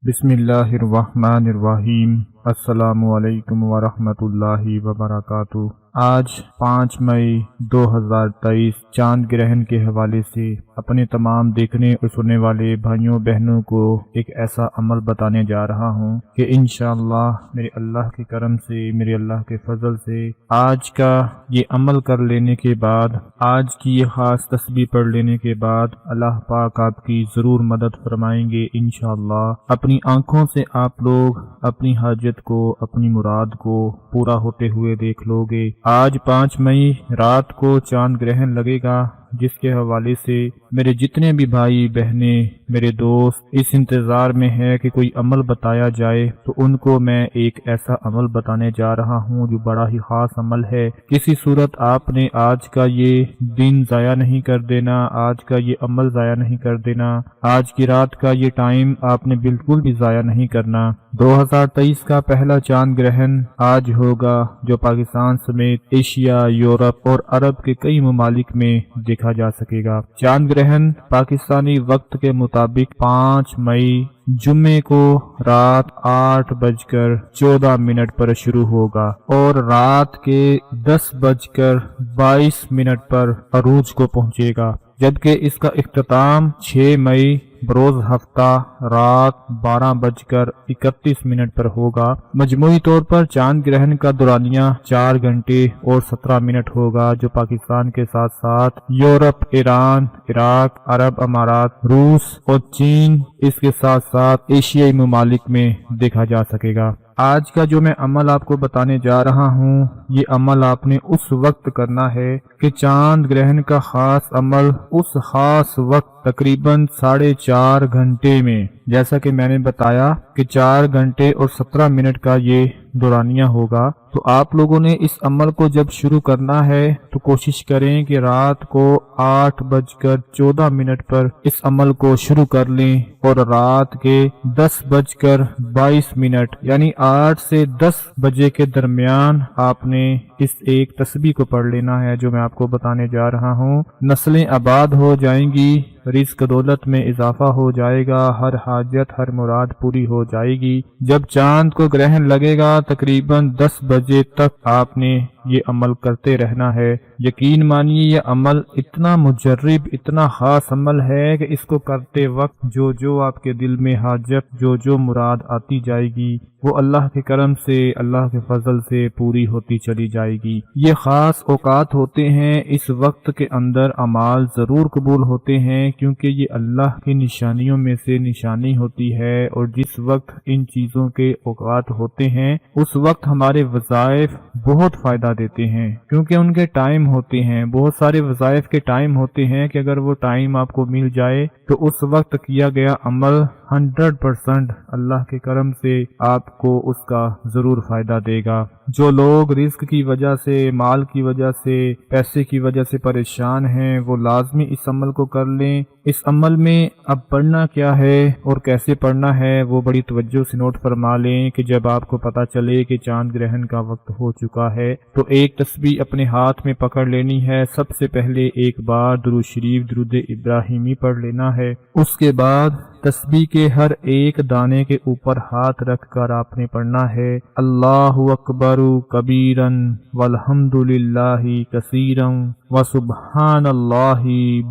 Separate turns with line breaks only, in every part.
بسم اللہ الرحمن الرحیم۔ السلام علیکم ورحمۃ اللہ وبرکاتہ۔ آج 5 مئی 2023 چاند گرہن کے حوالے سے اپنے تمام دیکھنے اور سننے والے بھائیوں بہنوں کو ایک ایسا عمل بتانے جا رہا ہوں کہ انشاءاللہ میرے اللہ کے کرم سے، میرے اللہ کے فضل سے آج کا یہ عمل کر لینے کے بعد، آج کی یہ خاص تسبیح پڑھ لینے کے بعد اللہ پاک آپ کی ضرور مدد فرمائیں گے انشاءاللہ۔ اپنی آنکھوں سے آپ لوگ اپنی حاجت کو، اپنی مراد کو پورا ہوتے ہوئے دیکھ لو گے۔ آج 5 مئی رات کو چاند گرہن لگے گا، جس کے حوالے سے میرے جتنے بھی بھائی بہنیں، میرے دوست اس انتظار میں ہے کہ کوئی عمل بتایا جائے، تو ان کو میں ایک ایسا عمل بتانے جا رہا ہوں جو بڑا ہی خاص عمل ہے۔ کسی صورت آپ نے آج کا یہ دن ضائع نہیں کر دینا، آج کا یہ عمل ضائع نہیں کر دینا، آج کی رات کا یہ ٹائم آپ نے بالکل بھی ضائع نہیں کرنا۔ 2023 کا پہلا چاند گرہن آج ہوگا، جو پاکستان سمیت ایشیا، یورپ اور عرب کے کئی ممالک میں دیکھا جا سکے گا۔ چاند گرہن پاکستانی وقت کے مطابق 5 مئی جمعے کو رات 8:14 پر شروع ہوگا اور رات کے 10:22 پر عروج کو پہنچے گا، جبکہ اس کا اختتام 6 مئی بروز ہفتہ رات 12:31 پر ہوگا۔ مجموعی طور پر چاند گرہن کا دورانیہ 4 گھنٹے اور 17 منٹ ہوگا، جو پاکستان کے ساتھ ساتھ یورپ، ایران، عراق، عرب امارات، روس اور چین، اس کے ساتھ ساتھ ایشیائی ممالک میں دیکھا جا سکے گا۔ آج کا جو میں عمل آپ کو بتانے جا رہا ہوں، یہ عمل آپ نے اس وقت کرنا ہے کہ چاند گرہن کا خاص عمل اس خاص وقت تقریباً 4.5 گھنٹے میں، جیسا کہ میں نے بتایا کہ 4 گھنٹے اور 17 منٹ کا یہ دورانیہ ہوگا، تو آپ لوگوں نے اس عمل کو جب شروع کرنا ہے تو کوشش کریں کہ رات کو 8:14 پر اس عمل کو شروع کر لیں اور رات کے 10:22 یعنی 8 سے 10 بجے کے درمیان آپ نے اس ایک تسبیح کو پڑھ لینا ہے جو میں آپ کو بتانے جا رہا ہوں۔ نسلیں آباد ہو جائیں گی، رزق دولت میں اضافہ ہو جائے گا، ہر حاجت، ہر مراد پوری ہو جائے گی۔ جب چاند کو گرہن لگے گا تقریباً 10 بجے تک آپ نے یہ عمل کرتے رہنا ہے۔ یقین مانیے یہ عمل اتنا مجرب، اتنا خاص عمل ہے کہ اس کو کرتے وقت جو آپ کے دل میں حاجت، جو مراد آتی جائے گی، وہ اللہ کے کرم سے، اللہ کے فضل سے پوری ہوتی چلی جائے گی۔ یہ خاص اوقات ہوتے ہیں، اس وقت کے اندر اعمال ضرور قبول ہوتے ہیں، کیونکہ یہ اللہ کی نشانیوں میں سے نشانی ہوتی ہے، اور جس وقت ان چیزوں کے اوقات ہوتے ہیں اس وقت ہمارے وظائف بہت فائدہ دیتے ہیں، کیونکہ ان کے ٹائم ہوتے ہیں، بہت سارے وظائف کے ٹائم ہوتے ہیں کہ اگر وہ ٹائم آپ کو مل جائے تو اس وقت کیا گیا عمل 100% اللہ کے کرم سے آپ کو اس کا ضرور فائدہ دے گا۔ جو لوگ رزق کی وجہ سے، مال کی وجہ سے، پیسے کی وجہ سے پریشان ہیں، وہ لازمی اس عمل کو کر لیں۔ اس عمل میں اب پڑھنا کیا ہے اور کیسے پڑھنا ہے وہ بڑی توجہ سے نوٹ فرما لیں کہ جب آپ کو پتا چلے کہ چاند گرہن کا وقت ہو چکا ہے تو ایک تسبیح اپنے ہاتھ میں پکڑ لینی ہے۔ سب سے پہلے ایک بار درود شریف، درود ابراہیمی پڑھ لینا ہے۔ اس کے بعد تسبیح کے ہر ایک دانے کے اوپر ہاتھ رکھ کر آپ نے پڑھنا ہے اللہ اکبر کبیرن والحمد للہ کثیرن وسبحان اللہ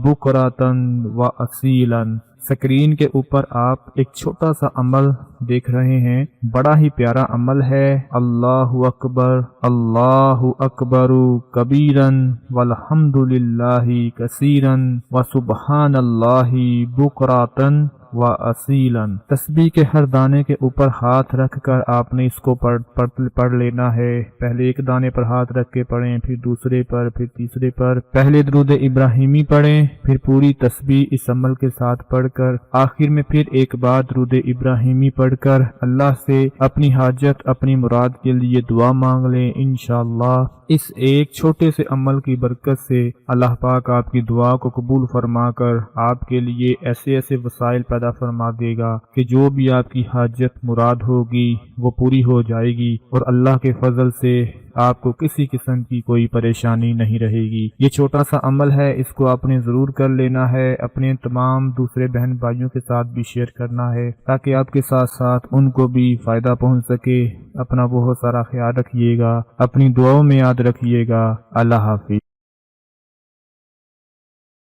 بکرۃ واصیلا۔ سکرین کے اوپر آپ ایک چھوٹا سا عمل دیکھ رہے ہیں، بڑا ہی پیارا عمل ہے۔ اللہ اکبر کبیرن والحمد للہ کثیرن وسبحان اللہ بکرۃ واصیلا۔ تسبیح کے ہر دانے کے اوپر ہاتھ رکھ کر آپ نے اس کو پڑھ لینا ہے۔ پہلے ایک دانے پر ہاتھ رکھ کے پڑھیں، پھر دوسرے پر، پھر تیسرے پر۔ پہلے درود ابراہیمی پڑھیں، پھر پوری تسبیح اس عمل کے ساتھ پڑھ کر آخر میں پھر ایک بار درود ابراہیمی پڑھ کر اللہ سے اپنی حاجت، اپنی مراد کے لیے دعا مانگ لیں۔ انشاءاللہ اس ایک چھوٹے سے عمل کی برکت سے اللہ پاک آپ کی دعا کو قبول فرما کر آپ کے لیے ایسے ایسے وسائل پیدا فرما دے گا کہ جو بھی آپ کی حاجت مراد ہوگی وہ پوری ہو جائے گی، اور اللہ کے فضل سے آپ کو کسی قسم کی کوئی پریشانی نہیں رہے گی۔ یہ چھوٹا سا عمل ہے، اس کو آپ نے ضرور کر لینا ہے، اپنے تمام دوسرے بہن بھائیوں کے ساتھ بھی شیئر کرنا ہے تاکہ آپ کے ساتھ ساتھ ان کو بھی فائدہ پہنچ سکے۔ اپنا بہت سارا خیال رکھیے گا، اپنی دعاؤں میں یاد رکھیے گا۔ اللہ حافظ۔